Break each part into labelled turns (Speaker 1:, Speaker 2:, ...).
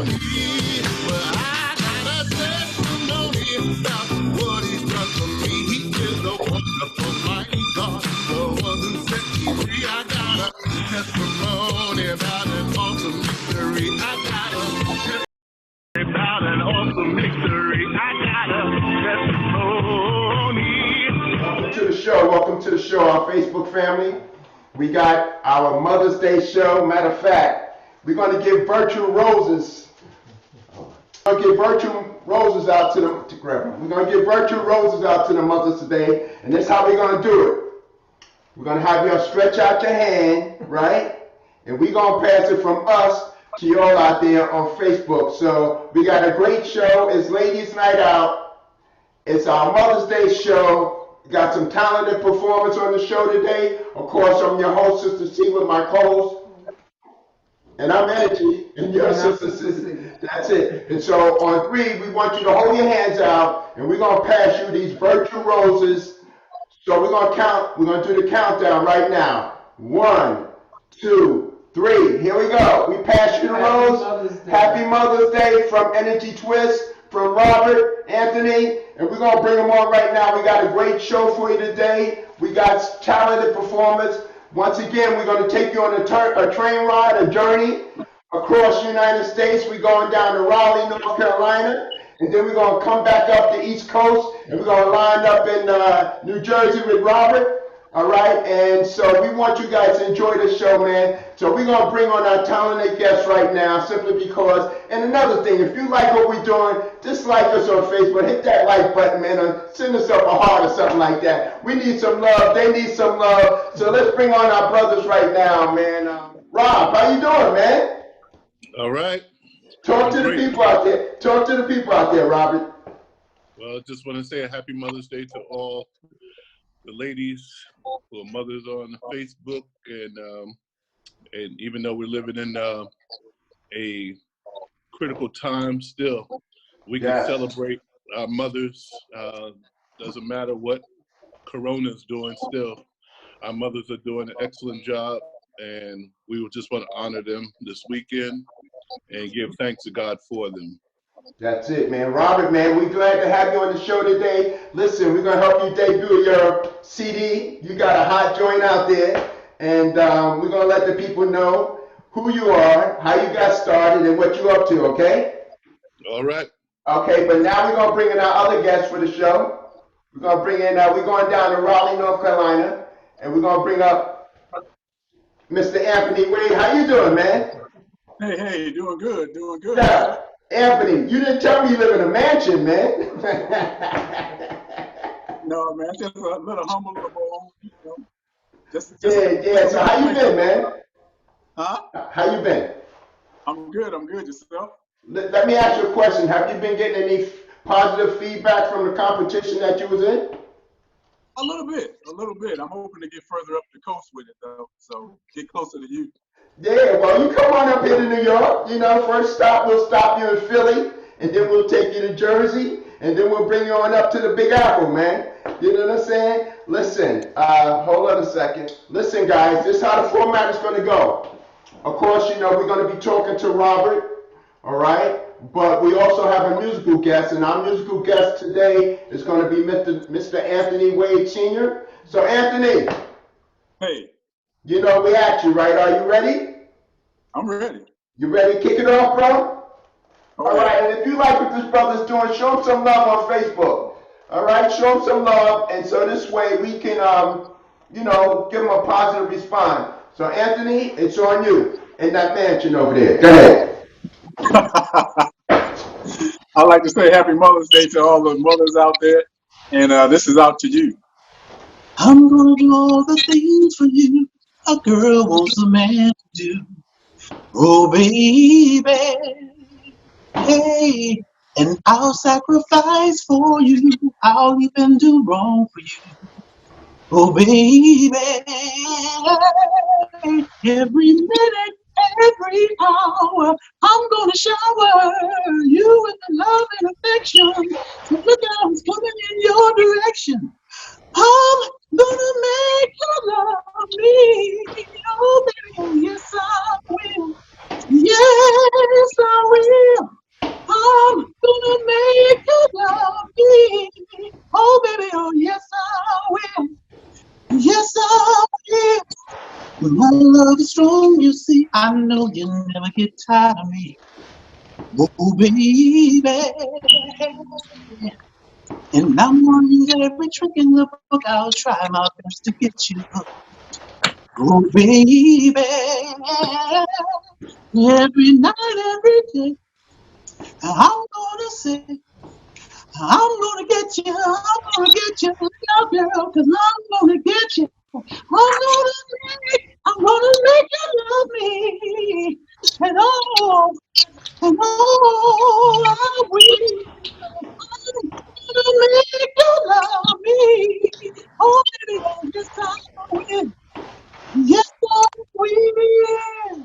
Speaker 1: Well, I got a testimony about what he's done for me. He is a wonderful, mighty God, the one who set me free. I got a testimony about an awesome victory. I got a testimony about an awesome victory. I got a testimony.
Speaker 2: Welcome to the show, our Facebook family. We got our Mother's Day show. Matter of fact, we're going to give virtual roses. We're going to give virtual roses out to them. We're going to give virtual roses out to the mothers today, and this is how we're going to do it. We're going to have y'all stretch out your hand, right? And we're going to pass it from us to y'all out there on Facebook. So we got a great show. It's Ladies Night Out. It's our Mother's Day show. We got some talented performance on the show today. Of course, I'm your host, Sister C, with my co-host. And I'm Energy, and your Sister C. That's it. And so on 3, we want you to hold your hands out, and we're going to pass you these virtual roses. So we're going to count. We're going to do the countdown right now. 1, 2, 3. Here we go. We pass you the rose. Happy Mother's Day from Energytwist, from Robert, Anthony, and we're going to bring them on right now. We got a great show for you today. We got talented performers. Once again, we're going to take you on a train ride, a journey across the United States. We're going down to Raleigh, North Carolina, and then we're going to come back up the East Coast, and we're going to line up in New Jersey with Robert. All right, and so we want you guys to enjoy the show, man. So we're going to bring on our talented guests right now simply because, and another thing, if you like what we're doing, just like us on Facebook, hit that like button, man, or send us up a heart or something like that. We need some love. They need some love. So let's bring on our brothers right now, man. Rob, how you doing, man?
Speaker 1: All right.
Speaker 2: Talk to the people out there. Talk to the people out there, Robert.
Speaker 1: Well, I just want to say a happy Mother's Day to all the ladies who are mothers on Facebook, and even though we're living in a critical time, still we can celebrate our mothers. Doesn't matter what Corona's doing, still our mothers are doing an excellent job, and we would just want to honor them this weekend and give thanks to God for them.
Speaker 2: That's it, man. Robert, man, we're glad to have you on the show today. Listen, we're going to help you debut your CD. You got a hot joint out there, and we're going to let the people know who you are, how you got started, and what you're up to, okay?
Speaker 1: All right.
Speaker 2: Okay, but now we're going to bring in our other guests for the show. We're going to bring in, we're going down to Raleigh, North Carolina, and we're going to bring up Mr. Anthony Wade. How you doing, man?
Speaker 3: Hey, doing good.
Speaker 2: Yeah. Anthony, you didn't tell me you live in a mansion, man.
Speaker 3: No, man, just a little humble little boy. You know, just
Speaker 2: yeah. So how you been, man?
Speaker 3: Huh?
Speaker 2: How you been?
Speaker 3: I'm good. Yourself?
Speaker 2: Let me ask you a question. Have you been getting any positive feedback from the competition that you was in?
Speaker 3: A little bit. I'm hoping to get further up the coast with it, though. So get closer to you.
Speaker 2: Yeah, well, you come on up here to New York. You know, first stop, we'll stop you in Philly, and then we'll take you to Jersey, and then we'll bring you on up to the Big Apple, man. You know what I'm saying? Listen, hold on a second. Listen, guys, this is how the format is going to go. Of course, you know, we're going to be talking to Robert, all right? But we also have a musical guest, and our musical guest today is going to be Mr. Anthony Wade Sr. So, Anthony.
Speaker 3: Hey.
Speaker 2: You know we at you, right? Are you ready?
Speaker 3: I'm ready.
Speaker 2: You ready to kick it off, bro? All right, and if you like what this brother's doing, show him some love on Facebook. All right, show him some love, and so this way we can, you know, give him a positive response. So, Anthony, it's on you in that mansion over there. Go ahead.
Speaker 3: I'd like to say Happy Mother's Day to all the mothers out there, and this is out to you. I'm gonna do all the things for you a girl wants a man to do. Oh, baby, hey, and I'll sacrifice for you. I'll even do wrong for you. Oh, baby, every minute, every hour, I'm gonna shower you with the love and affection. So look out, it's coming in your direction. I'm gonna make you love me. Oh, baby, yes, I will. Yes, I will. phone, you see, I know you never get tired of me. Oh, baby. And I'm gonna use every trick in the book. I'll try my best to get you hooked. Oh, baby. Every night, every day, I'm gonna say, I'm gonna get you, I'm gonna get you, now, girl, cause I'm gonna get you. I'm gonna make you love me. And I will. I'm gonna make you love me. Oh, baby, yes, I will. Yes, I will.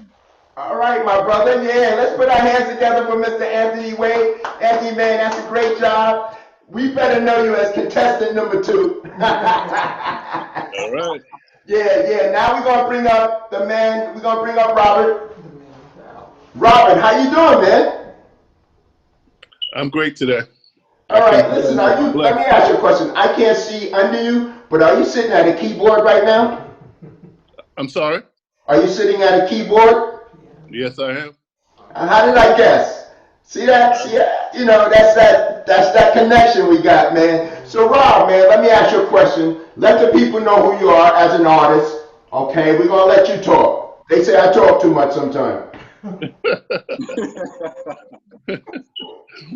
Speaker 2: All right, my brother. Yeah, let's put our hands together for Mr. Anthony Wade. Anthony, man, that's a great job. We better know you as contestant number 2.
Speaker 1: All right.
Speaker 2: Yeah. Now we're gonna bring up the man. We're gonna bring up Robert. Robert, how you doing, man?
Speaker 1: I'm great today.
Speaker 2: All
Speaker 1: I can't
Speaker 2: right, listen.
Speaker 1: complain.
Speaker 2: Are you? Let me
Speaker 1: Blessed.
Speaker 2: ask you a question. I can't see under you, but are you sitting at a keyboard right now?
Speaker 1: I'm sorry.
Speaker 2: Are you sitting at a keyboard?
Speaker 1: Yes, I am.
Speaker 2: How did I guess? See that?
Speaker 1: Uh,
Speaker 2: See that? You know, that's that connection we got, man. So Rob, man, let me ask you a question. Let the people know who you are as an artist. Okay, we're gonna let you talk. They say I talk too much sometimes.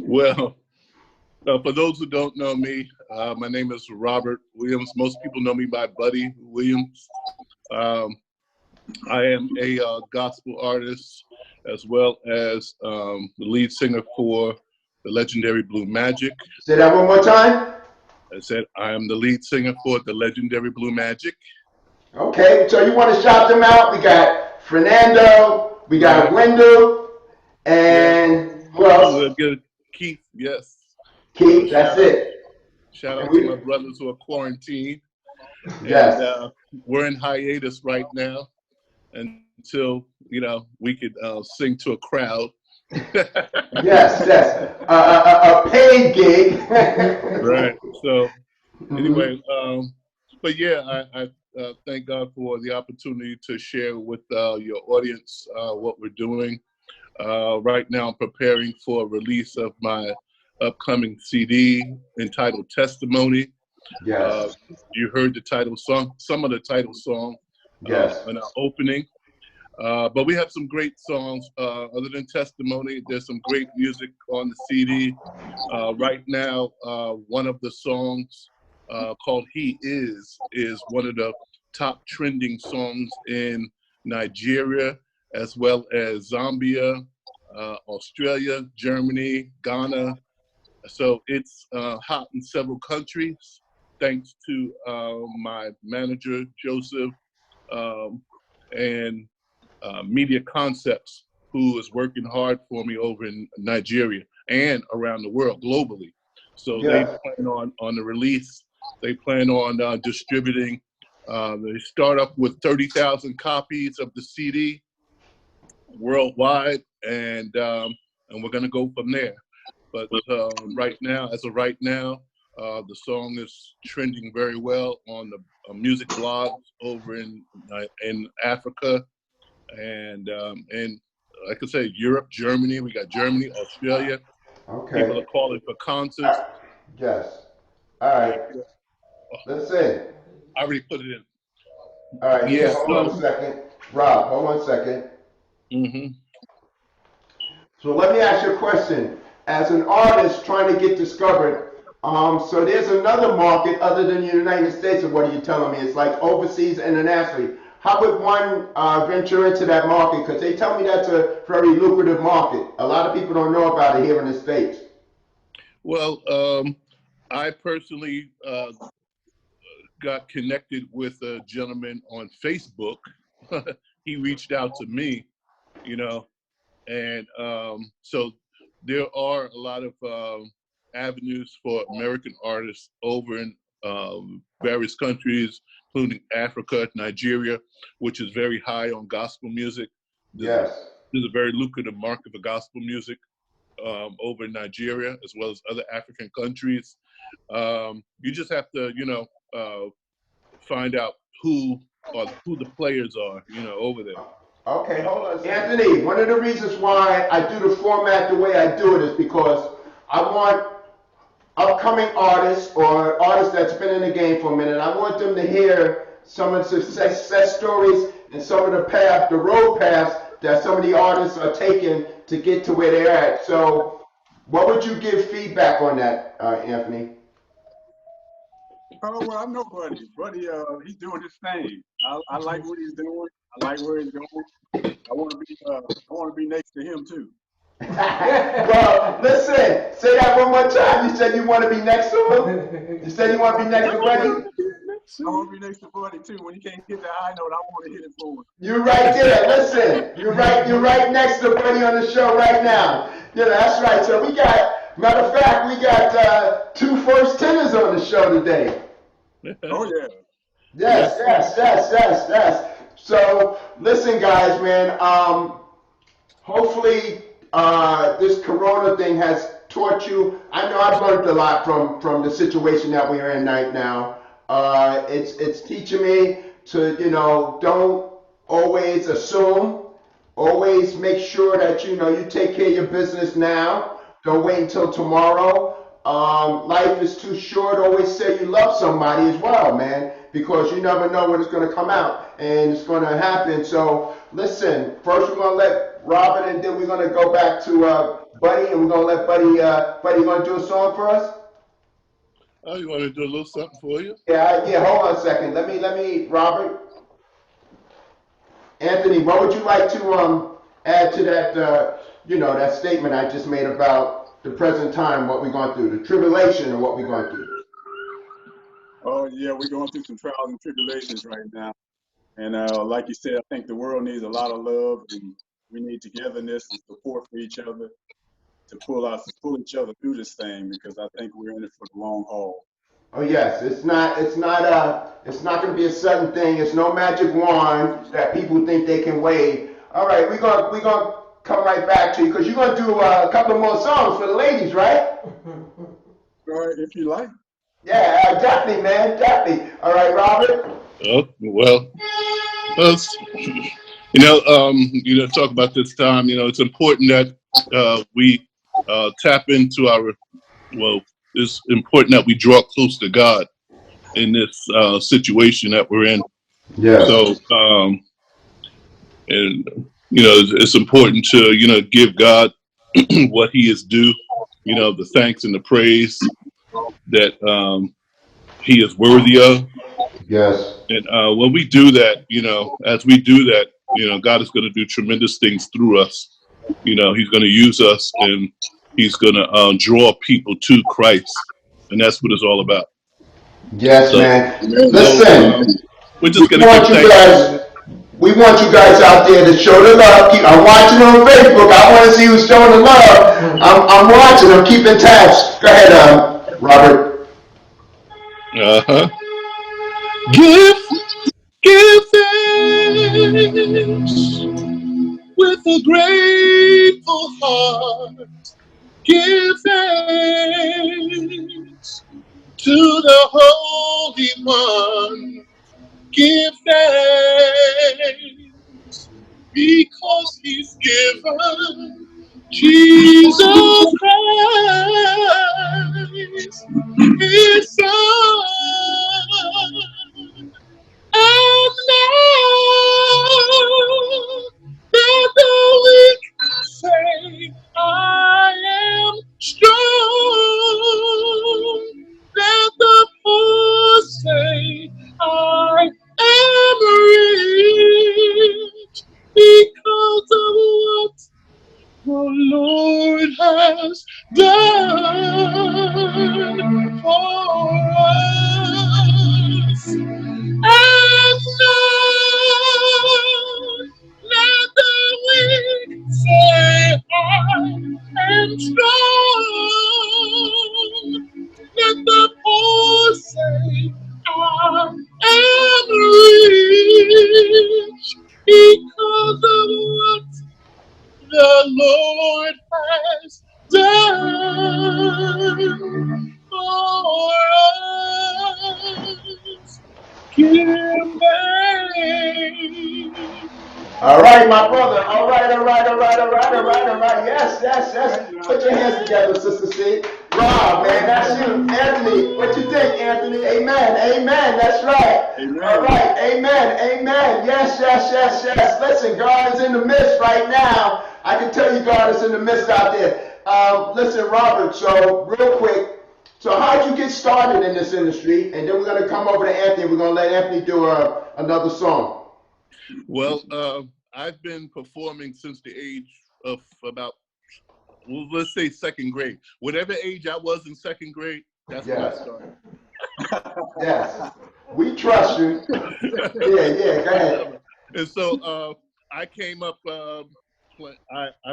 Speaker 1: well, for those who don't know me, my name is Robert Williams. Most people know me by Buddy Williams. Um, I am a gospel artist as well as the lead singer for the legendary Blue Magic.
Speaker 2: Say that one more time.
Speaker 1: I said I am the lead singer for the legendary Blue Magic.
Speaker 2: Okay, so you want to shout them out? We got Fernando, we got
Speaker 1: Right.
Speaker 2: Wendell,
Speaker 1: Yes.
Speaker 2: and who else?
Speaker 1: We'll get Keith. Yes.
Speaker 2: Keith, that's
Speaker 1: Shout out.
Speaker 2: it.
Speaker 1: Shout
Speaker 2: And
Speaker 1: out to
Speaker 2: we,
Speaker 1: my brothers who are quarantined. And
Speaker 2: yes.
Speaker 1: we're in hiatus right now until we could sing to a crowd.
Speaker 2: Yes. A paid gig.
Speaker 1: Right. So
Speaker 2: Mhm.
Speaker 1: anyway, but yeah, I thank God for the opportunity to share with your audience what we're doing. Right now, I'm preparing for a release of my upcoming CD entitled Testimony.
Speaker 2: Yes.
Speaker 1: You heard the title song, some of the title song
Speaker 2: Yes.
Speaker 1: in our opening. But we have some great songs. Other than Testimony, there's some great music on the CD. Right now, one of the songs called He is one of the top trending songs in Nigeria, as well as Zambia, Australia, Germany, Ghana. So it's hot in several countries, thanks to my manager, Joseph, um, and Media Concepts, who is working hard for me over in Nigeria and around the world globally. So they
Speaker 2: Yes.
Speaker 1: plan on the release. They plan on distributing. They start up with 30,000 copies of the CD worldwide, and we're gonna go from there. But right now, as of right now, the song is trending very well on the music blogs over in Africa and like I say, Europe, Germany. We got Germany, Australia. People are
Speaker 2: Okay.
Speaker 1: calling for concerts.
Speaker 2: Uh, yes. All
Speaker 1: And
Speaker 2: right. Let's see.
Speaker 1: I already put it in.
Speaker 2: All right. Yeah.
Speaker 1: Yeah.
Speaker 2: Hold on a
Speaker 1: So.
Speaker 2: second. Rob, hold on a second.
Speaker 1: Hmm.
Speaker 2: So let me ask you a question. As an artist trying to get discovered, so there's another market other than the United States, or what are you telling me? It's like overseas, internationally. How would one venture into that market? Because they tell me that's a very lucrative market. A lot of people don't know about it here in the States.
Speaker 1: Well, I personally got connected with a gentleman on Facebook. He reached out to me, you know, and so there are a lot of avenues for American artists over in various countries, including Africa, Nigeria, which is very high on gospel music.
Speaker 2: Yes.
Speaker 1: There's a very lucrative market for gospel music over in Nigeria, as well as other African countries. You just have to, find out who the players are, over there.
Speaker 2: Okay, hold on. Anthony, one of the reasons why I do the format the way I do it is because I want upcoming artists or artists that's been in the game for a minute, I want them to hear some of the success stories and some of the road paths that some of the artists are taking to get to where they're at. So what would you give feedback on that, Anthony?
Speaker 4: Oh, well, I know Buddy. Buddy, he's doing his thing. I like what he's doing. I like where he's going. I want to be next to him too.
Speaker 2: Well, listen, say that one more time. You said you want to be next to him? You said you want to be next to Buddy?
Speaker 4: I want to be next to Buddy too. When he can't hit that high note, I want to hit it for him.
Speaker 2: You're right there. Listen, you're right next to Buddy on the show right now. Yeah, that's right. So we got, matter of fact, we got 2 first tenors on the show today.
Speaker 4: Oh yeah.
Speaker 2: Yes. So listen, guys, man. Hopefully, this Corona thing has taught you. I know I've learned a lot from the situation that we're in right now. It's teaching me to, don't always assume. Always make sure that you take care of your business now. Don't wait until tomorrow. Life is too short. Always say you love somebody as well, man, because you never know when it's going to come out and it's going to happen. So listen, first we're going to let Robert, and then we're going to go back to Buddy, and we're going to let Buddy going to do a song for us?
Speaker 1: Oh, you want to do a little something for you?
Speaker 2: Yeah, hold on a second. Let me, Robert. Anthony, what would you like to add to that, that statement I just made about the present time, what we're going through, the tribulation and what we're going through?
Speaker 4: Oh yeah, we're going through some trials and tribulations right now. And like you said, I think the world needs a lot of love, and we need togetherness and support for each other to pull each other through this thing, because I think we're in it for the long haul.
Speaker 2: Oh yes, it's not going to be a sudden thing. It's no magic wand that people think they can wave. All right, we're gonna come right back to you because you're gonna do a couple more songs for the ladies, right?
Speaker 4: If you like.
Speaker 2: Yeah, definitely, man, definitely. All right, Robert.
Speaker 1: Oh, well, talk about this time. It's important that we tap into it's important that we draw close to God in this situation that we're in.
Speaker 2: Yeah.
Speaker 1: So, it's important to, give God what he is due, the thanks and the praise that he is worthy of.
Speaker 2: Yes.
Speaker 1: And when we do that, as we do that, God is going to do tremendous things through us. He's going to use us, and he's going to draw people to Christ. And that's what it's all about.
Speaker 2: Yes,
Speaker 1: So,
Speaker 2: man. Listen,
Speaker 1: we're just going
Speaker 2: we want you guys out there to show the love. I'm watching on Facebook. I want to see who's showing the love. I'm watching. I'm keeping tabs. Go ahead, Robert.
Speaker 1: Give thanks with a grateful heart. Give thanks to the Holy One. Give thanks because he's given Jesus Christ, his son. And now that the weak say I am strong, let the poor say I am rich because of what the Lord has done for us. And let the weak say I am strong. Let the poor say I am rich because of what the Lord has done for us. Give thanks.
Speaker 2: All right, my brother. All right, all right, all right, all right, all right, all right. Yes, yes, yes. Put your hands together, Sister C. Rob, man, that's you. Anthony, what you think, Anthony? Amen, amen. That's right. All
Speaker 4: Amen.
Speaker 2: right, amen, amen. Yes, yes, yes, yes. Listen, God is in the midst right now. I can tell you God is in the midst out there. Listen, Robert, so real quick, so how'd you get started in this industry? And then we're going to come over to Anthony. We're going to let Anthony do another song.
Speaker 1: Well, I've been performing since the age of about, well, let's say second grade. Whatever age I was in second grade, that's when I
Speaker 2: Yes.
Speaker 1: started.
Speaker 2: Yes. We trust you. Yeah, yeah, go ahead.
Speaker 1: And so I came up, I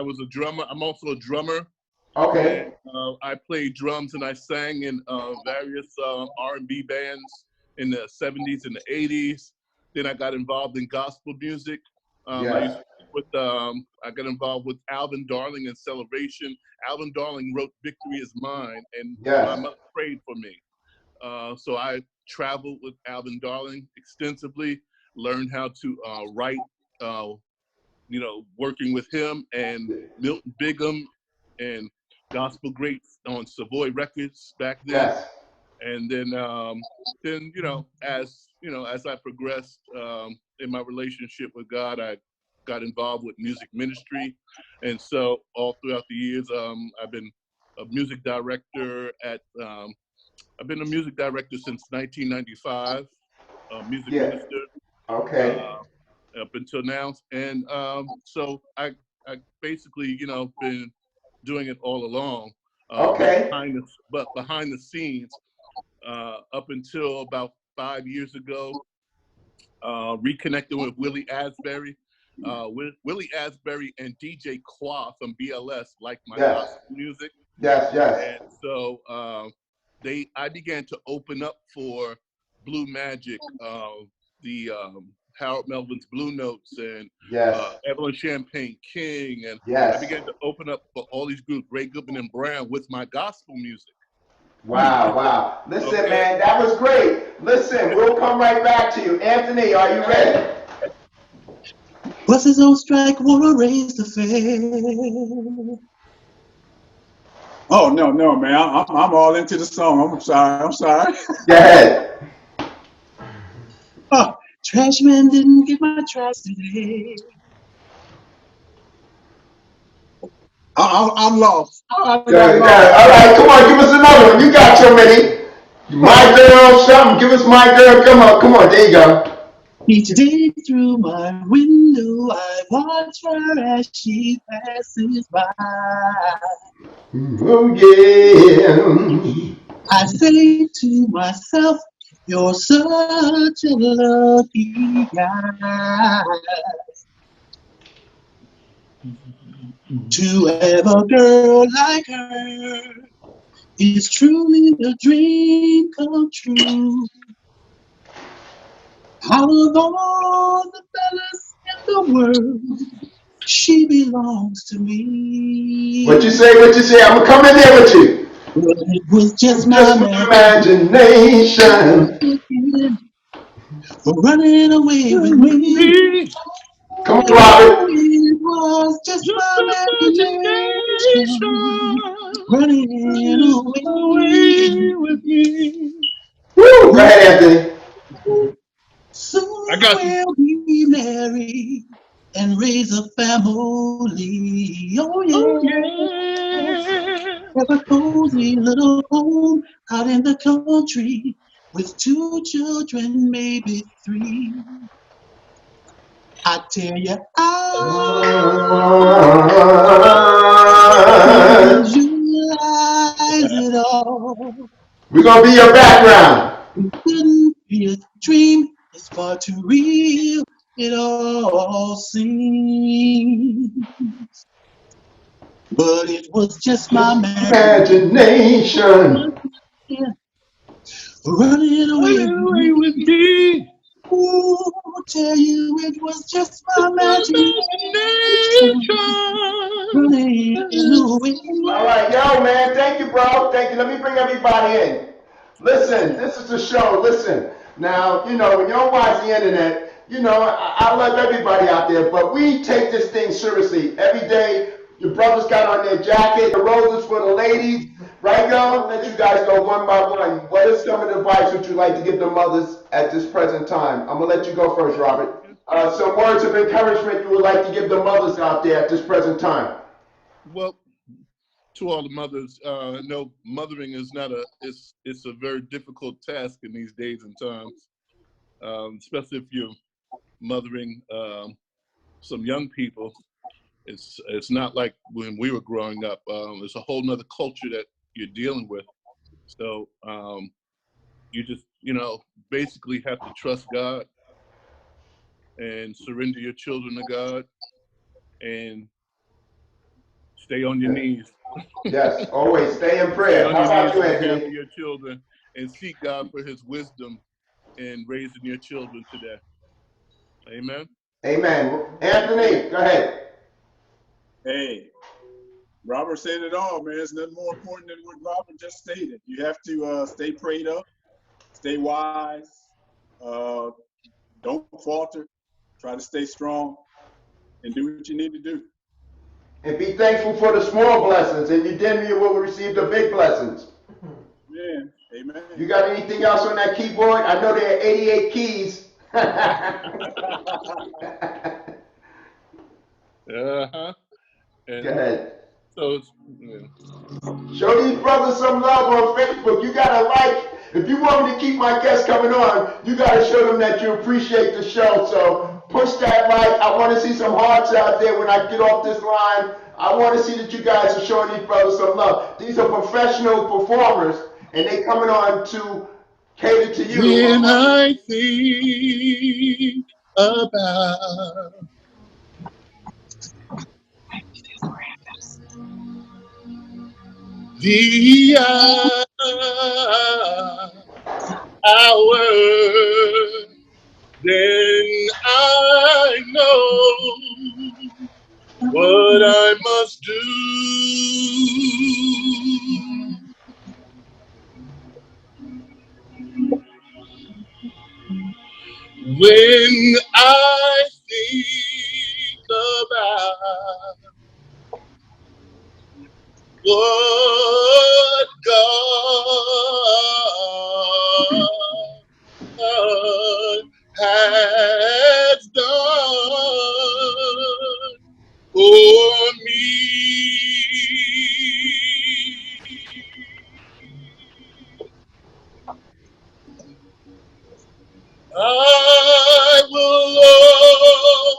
Speaker 1: was a drummer. I'm also a drummer.
Speaker 2: Okay.
Speaker 1: And I played drums and I sang in various R&B bands in the 70s and the 80s. Then I got involved in gospel music. I used to with I got involved with Alvin Darling in Celebration. Alvin Darling wrote "Victory Is Mine," and my mother prayed for me. So I traveled with Alvin Darling extensively, learned how to write. Working with him and Milton Bigham and gospel greats on Savoy Records back then.
Speaker 2: Yes.
Speaker 1: And then as I progressed in my relationship with God, I got involved with music ministry. And so all throughout the years, I've been a music director I've been a music director since 1995, music minister.
Speaker 2: Okay.
Speaker 1: Up until now. And so I basically, been doing it all along.
Speaker 2: Okay.
Speaker 1: But behind the scenes, up until about 5 years ago, reconnecting with Willie Asbury. Willie Asbury and DJ Qua from BLS like my gospel music.
Speaker 2: Yes, yes.
Speaker 1: And so I began to open up for Blue Magic, the Harold Melvin's Blue Notes, and Evelyn Champagne King, and I began to open up for all these groups, Ray Goodman and Brown, with my gospel music.
Speaker 2: Wow, wow. Listen, man, that was great. Listen, we'll come right back to you. Anthony, are you ready?
Speaker 3: Buses on strike, wanna raise the fare.
Speaker 4: Oh, no, man. I'm all into the song. I'm sorry.
Speaker 2: Go ahead.
Speaker 3: Oh, trash man didn't get my trash today.
Speaker 4: I'm lost.
Speaker 2: All right, come on, give us another one. You got so many. My girl, something. Give us my girl. Come on. There you go.
Speaker 3: Each day through my window, I watch her as she passes by.
Speaker 2: Oh, yeah.
Speaker 3: I say to myself, you're such a lucky guy. To have a girl like her is truly a dream come true. Out of all the fellas in the world, she belongs to me.
Speaker 2: What you say? I'm gonna come in there with you.
Speaker 3: But it was just my
Speaker 2: imagination.
Speaker 3: Running away with me.
Speaker 2: Come on, Robert.
Speaker 3: It was just my imagination. Running away with me.
Speaker 2: Woo! Go ahead, Anthony.
Speaker 3: Soon we'll be married and raise a family. Oh yeah. Have a cozy little home out in the country with 2 children, maybe 3. I tell you, I visualize it all.
Speaker 2: We're gonna be your background.
Speaker 3: It couldn't be a dream. It's far too real. It all seems. But it was just my
Speaker 2: imagination.
Speaker 3: Running away with me. Ooh, tell you it was just my imagination. Running away.
Speaker 2: All right, yo, man. Thank you, bro. Thank you. Let me bring everybody in. Listen, this is the show. Listen. Now, when you don't watch the internet, you know, I love everybody out there, but we take this thing seriously. Every day, your brothers got on their jacket, the roses for the ladies. Right, y'all? Let you guys go one by one. What is some of the advice that you'd like to give the mothers at this present time? I'm going to let you go first, Robert. Some words of encouragement you would like to give the mothers out there at this present time.
Speaker 1: Well, to all the mothers, no, mothering is not it's a very difficult task in these days and times, especially if you're mothering some young people. It's not like when we were growing up. It's a whole nother culture that you're dealing with. So you just, basically have to trust God and surrender your children to God and stay on your knees.
Speaker 2: Yes, always stay in
Speaker 1: Stay
Speaker 2: prayer.
Speaker 1: on
Speaker 2: How
Speaker 1: your
Speaker 2: about
Speaker 1: knees
Speaker 2: you,
Speaker 1: on behalf of
Speaker 2: Anthony?
Speaker 1: your children and seek God for his wisdom in raising your children today. Amen.
Speaker 2: Amen. Anthony, go ahead.
Speaker 4: Hey, Robert said it all, man. There's nothing more important than what Robert just stated. You have to stay prayed up, stay wise, don't falter, try to stay strong, and do what you need to do.
Speaker 2: And be thankful for the small blessings, and you will receive the big blessings.
Speaker 4: Yeah, amen.
Speaker 2: You got anything else on that keyboard? I know there are 88 keys.
Speaker 1: Uh-huh. And
Speaker 2: Go ahead.
Speaker 1: so
Speaker 2: Show these brothers some love on Facebook. You gotta like. If you want me to keep my guests coming on, you gotta show them that you appreciate the show. So push that like. I want to see some hearts out there when I get off this line. I want to see that you guys are showing these brothers some love. These are professional performers, and they coming on to cater to you.
Speaker 1: when I think about the hour, then I know what I must do. When I think about what God has done for me, I will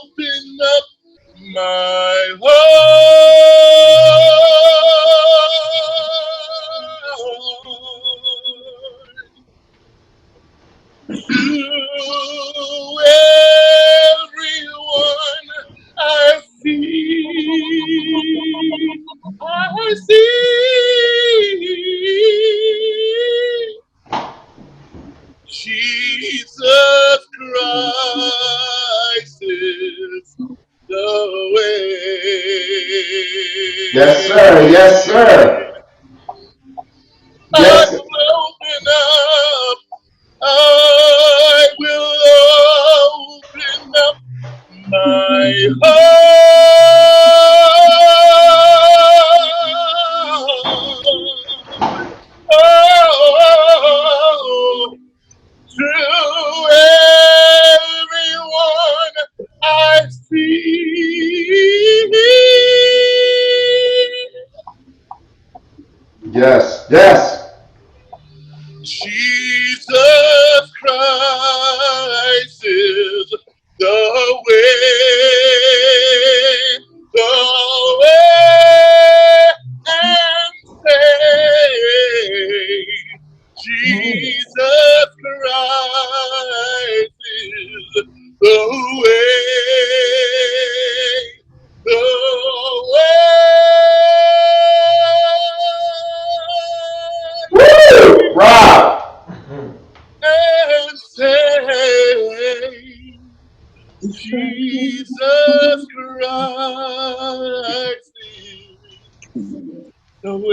Speaker 1: open up my heart to everyone I see. I see Jesus Christ is the way.
Speaker 2: Yes, sir. Yes, sir.
Speaker 1: I
Speaker 2: Yes.
Speaker 1: will open up. I will open up my heart. Oh, to everyone I see.
Speaker 2: Yes. Yes.
Speaker 1: Jesus Christ is the way, and say, Jesus Christ is the way, the way.
Speaker 2: Woo! Rob.
Speaker 1: And say, Jesus Christ is the way.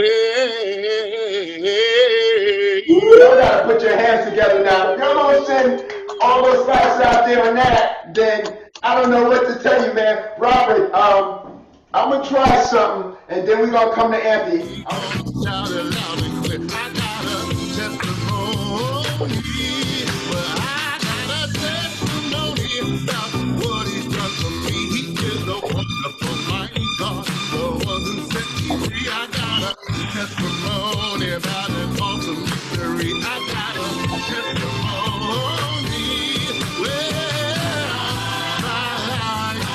Speaker 2: Y'all gotta put your hands together now. Y'all don't send all all those spots out there on that, then I don't know what to tell you, man. Robert, I'm gonna try something, and then we're gonna come to Anthony.
Speaker 1: Shout it loud and clear. I got a testimony. Well, I got a testimony about what he's done for me. He is a wonderful, mighty God, the one who set me free. I got a testimony about an awesome victory. I got a testimony. Well, my life,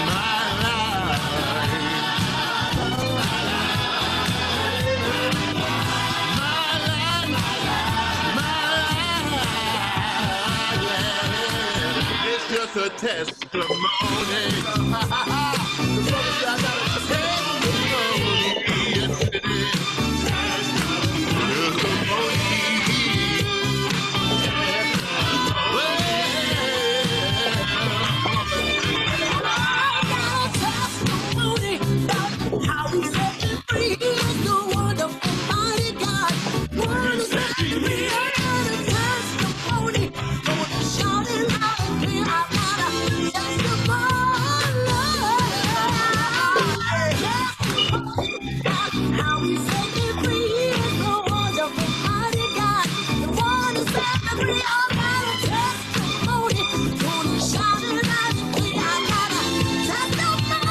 Speaker 1: my life. It's just a testimony. Yes, it is.
Speaker 5: How he set me free, he is the wonderful, mighty God. One who set me free, I got a testimony. Gonna shout it loud and clear. I got a testimony. How he set me free, he is the wonderful, mighty God. The one who set me free, I got a testimony. Gonna shout it loud and clear. I got a testimony.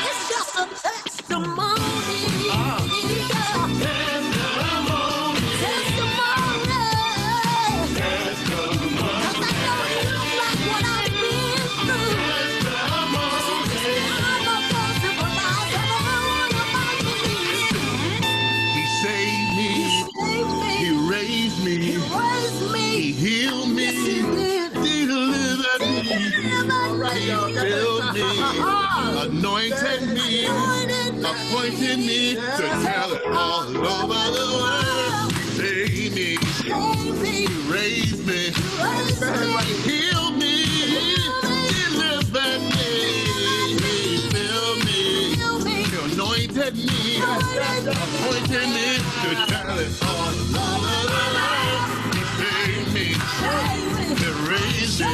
Speaker 5: It's just a testimony.
Speaker 1: He saved me. He raised me. He healed me. Delivered me. Filled me. Anointed me. Appointed me to tell it all over the world. He saved me. He raised me. He healed me. Delivered me. He filled me. He anointed me. Appointed me to tell it all over the world. He saved me. He raised me.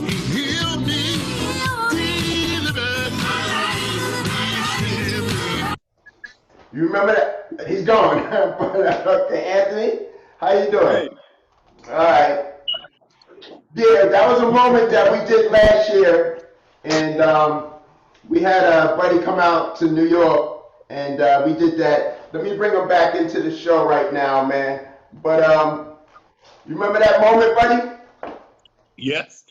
Speaker 1: He healed me. Delivered me. He saved me.
Speaker 2: You remember that? He's gone. Okay, Anthony, how you doing?
Speaker 4: Hey,
Speaker 2: All right. Yeah, that was a moment that we did last year, and we had a buddy come out to New York, and we did that. Let me bring him back into the show right now, man. But you remember that moment, buddy?
Speaker 1: Yes.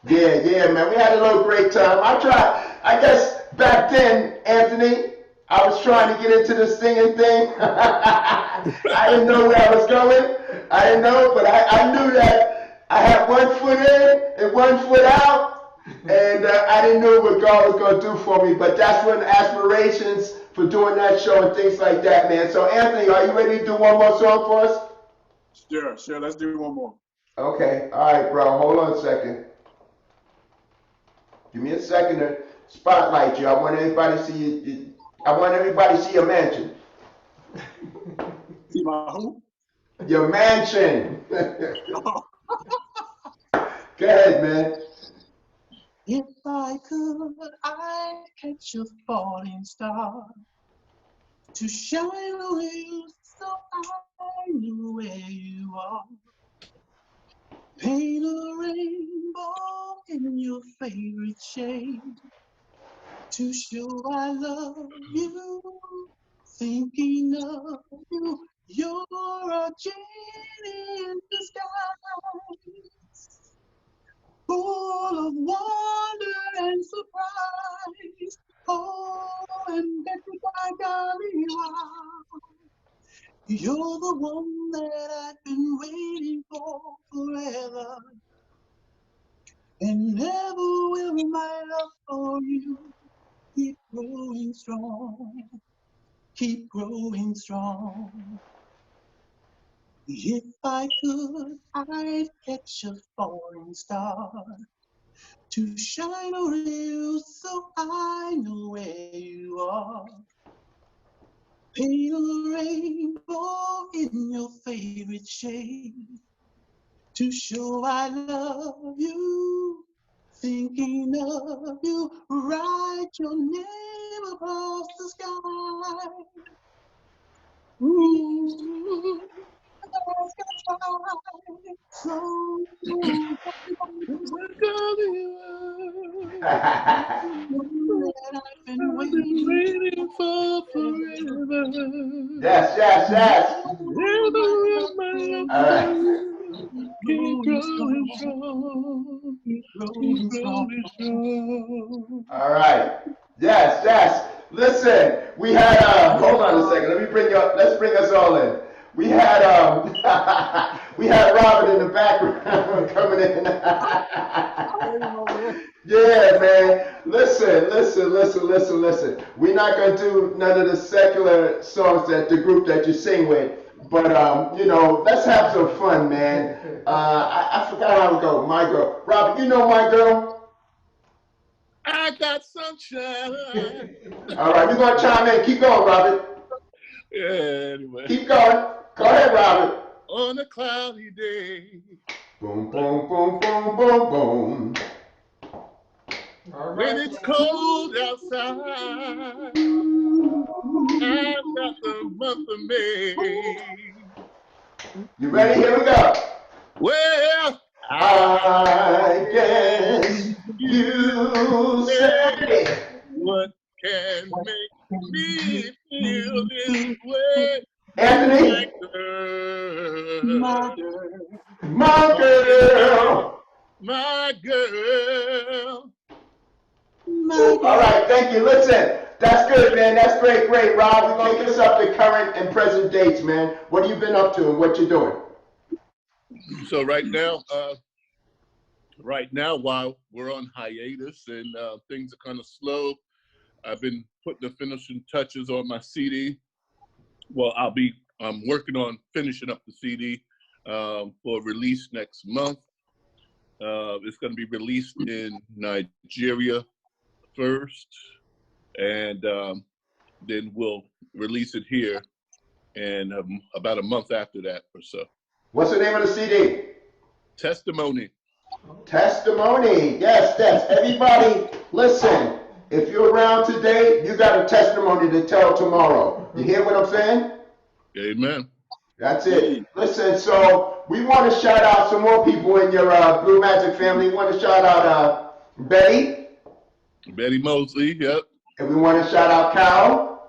Speaker 2: Yeah, man. We had a little great time. I guess back then, Anthony, I was trying to get into the singing thing. I didn't know where I was going. I didn't know, but I knew that I had one foot in and one foot out, and I didn't know what God was going to do for me. But that's when aspirations for doing that show and things like that, man. So, Anthony, are you ready to do one more song for us?
Speaker 4: sure. Let's do one more.
Speaker 2: Okay. All right, bro. Hold on a second. Give me a second to spotlight you. I want everybody to see you. I want everybody to see your mansion.
Speaker 4: See my who?
Speaker 2: Your mansion. Go ahead, man.
Speaker 3: If I could, I'd catch a falling star to shine on you so I knew where you are. Paint a rainbow in your favorite shade to show I love you, thinking of you. You're a genie in disguise, full of wonder and surprise. Oh, and everybody got me wild. You're the one that I've been waiting for forever. And never will my love for you keep growing strong, keep growing strong. If I could, I'd catch a falling star to shine on you so I know where you are. Paint a rainbow in your favorite shade to show I love you. Thinking of you, write your name across the sky. Ooh, that's gonna try. So, that I've been
Speaker 1: waiting for forever.
Speaker 2: Yes, yes, yes.
Speaker 1: Never will my love
Speaker 2: All
Speaker 1: for
Speaker 2: right.
Speaker 1: you keep growing strong,
Speaker 3: keep
Speaker 1: keep
Speaker 3: growing strong.
Speaker 1: growing strong.
Speaker 2: All right. Yes, yes. Listen, we had hold on a second. Let's bring us all in. We had we had Robert in the background coming in. Yeah, man. Listen. We're not gonna do none of the secular songs that the group that you sing with. But you know, let's have some fun, man. I forgot how to go. My girl. Robert, you know my girl?
Speaker 1: I got sunshine.
Speaker 2: All right, we're gonna chime in. Keep going, Robert.
Speaker 1: Yeah, anyway.
Speaker 2: Keep going. Go ahead, Robert.
Speaker 1: On a cloudy day,
Speaker 2: Boom, boom, boom, boom, boom, boom.
Speaker 1: when it's cold outside, I've got the month of May.
Speaker 2: You ready? Here we go.
Speaker 1: Well,
Speaker 2: I guess you said
Speaker 1: say
Speaker 2: it.
Speaker 1: what can make me feel this way,
Speaker 2: Anthony,
Speaker 1: my girl,
Speaker 2: my girl.
Speaker 1: my girl.
Speaker 2: All right, thank you. Listen, that's good, man. That's great. Rob, we're going to get us up to current and present dates, man. What have you been up to and what you doing?
Speaker 1: So right now, while we're on hiatus and things are kind of slow, I've been putting the finishing touches on my CD. Well, I'm working on finishing up the CD for release next month. It's going to be released in Nigeria first, and then we'll release it here, and about a month after that or so.
Speaker 2: What's the name of the CD?
Speaker 1: Testimony.
Speaker 2: Testimony. Yes. Everybody, listen. If you're around today, you got a testimony to tell tomorrow. You hear what I'm saying?
Speaker 1: Amen.
Speaker 2: That's it. Listen, so we want to shout out some more people in your Blue Magic family. We want to shout out Betty.
Speaker 1: Betty Mosley, yep.
Speaker 2: And we want to shout out Carol.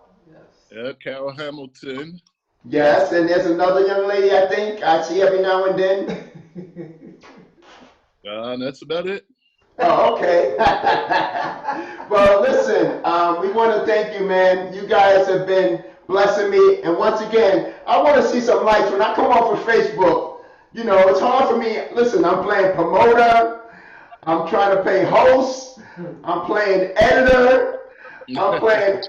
Speaker 1: Yeah, Carol Hamilton.
Speaker 2: Yes, and there's another young lady I think I see every now and then.
Speaker 1: That's about it.
Speaker 2: Oh, okay. Well, listen, we want to thank you, man. You guys have been blessing me. And once again, I want to see some likes. When I come off of Facebook, you know, it's hard for me. Listen, I'm playing promoter. I'm trying to play host. I'm playing editor. I'm playing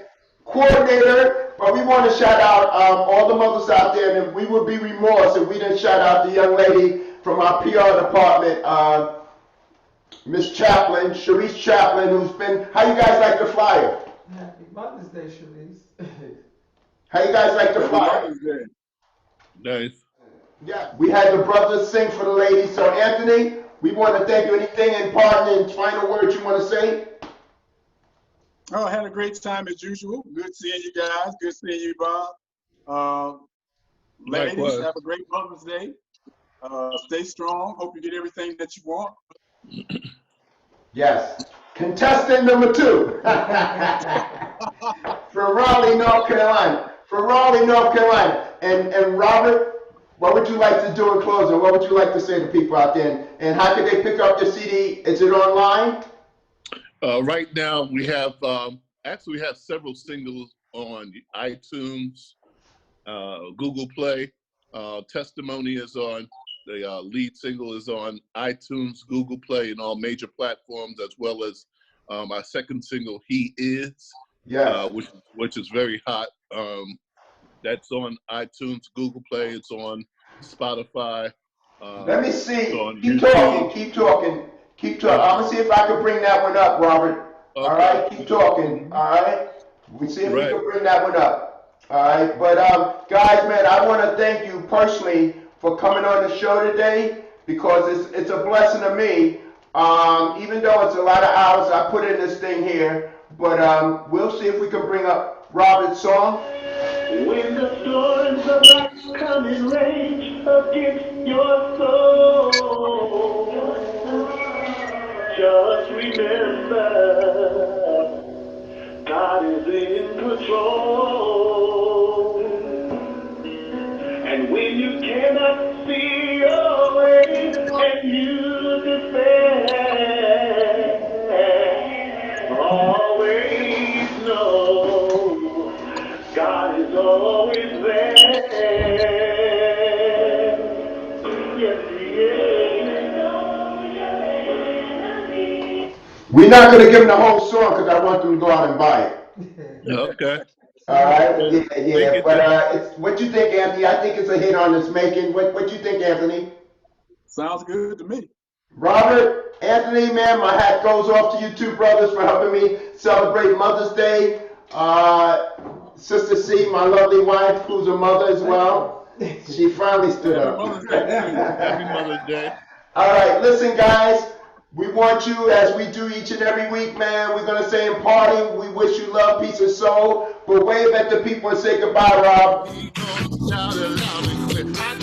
Speaker 2: coordinator. But we want to shout out all the mothers out there. And we would be remorse if we didn't shout out the young lady from our PR department, Miss Chaplin, Sharice Chaplin, who's been, how you guys like the flyer?
Speaker 6: Happy Mother's Day, Sharice.
Speaker 2: How you guys like the flyer?
Speaker 1: Nice.
Speaker 2: Yeah, we had the brothers sing for the ladies. So Anthony, we want to thank you. Anything in parting and final words you want to say?
Speaker 4: Oh, I had a great time as usual. Good seeing you guys. Good seeing you, Bob. Ladies,
Speaker 1: Likewise.
Speaker 4: have a great Mother's Day. Stay strong. Hope you get everything that you want.
Speaker 2: Yes. Contestant number 2 from Raleigh, North Carolina. And Robert, what would you like to do in closing? What would you like to say to people out there? And how can they pick up the CD? Is it online?
Speaker 1: Right now, we have actually we have several singles on iTunes, Google Play. Testimony is on The lead single is on iTunes, Google Play, and all major platforms, as well as our second single, He Is,
Speaker 2: Yes.
Speaker 1: which is very hot. That's on iTunes, Google Play. It's on Spotify.
Speaker 2: Let me see.
Speaker 1: It's on
Speaker 2: Keep
Speaker 1: YouTube.
Speaker 2: talking. Keep talking. Keep talking.
Speaker 1: Okay.
Speaker 2: I'm gonna see if I can bring that one up, Robert.
Speaker 1: Okay.
Speaker 2: All right. Keep talking. All right. We see if we
Speaker 1: Right.
Speaker 2: can bring that one up. All right. But guys, man, I want to thank you personally for coming on the show today because it's a blessing to me. Even though it's a lot of hours I put in this thing here, but we'll see if we can bring up Robert's song.
Speaker 7: When the storms of life come and rage against your soul, just remember, God is in control. And when you cannot see your way and you despair, always know God is always there. Yes, He is.
Speaker 2: We're not gonna give them the whole song because I want them to go out and buy it.
Speaker 1: Okay.
Speaker 2: All right,
Speaker 1: Well,
Speaker 2: yeah,
Speaker 1: thank
Speaker 2: yeah,
Speaker 1: you,
Speaker 2: but
Speaker 1: Jay.
Speaker 2: it's what you think, Anthony? I think it's a hit on its making. What you think, Anthony?
Speaker 4: Sounds good to me.
Speaker 2: Robert, Anthony, man, my hat goes off to you two brothers for helping me celebrate Mother's Day. Sister C, my lovely wife, who's a mother as well. She finally stood
Speaker 1: Happy
Speaker 2: up.
Speaker 1: Mother's Day to you. Happy Mother's Day.
Speaker 2: All right, listen, guys. We want you, as we do each and every week, man. We're gonna say in parting, we wish you love, peace, and soul. But wave at the people and say goodbye, Rob.
Speaker 1: Shout it loud and clear.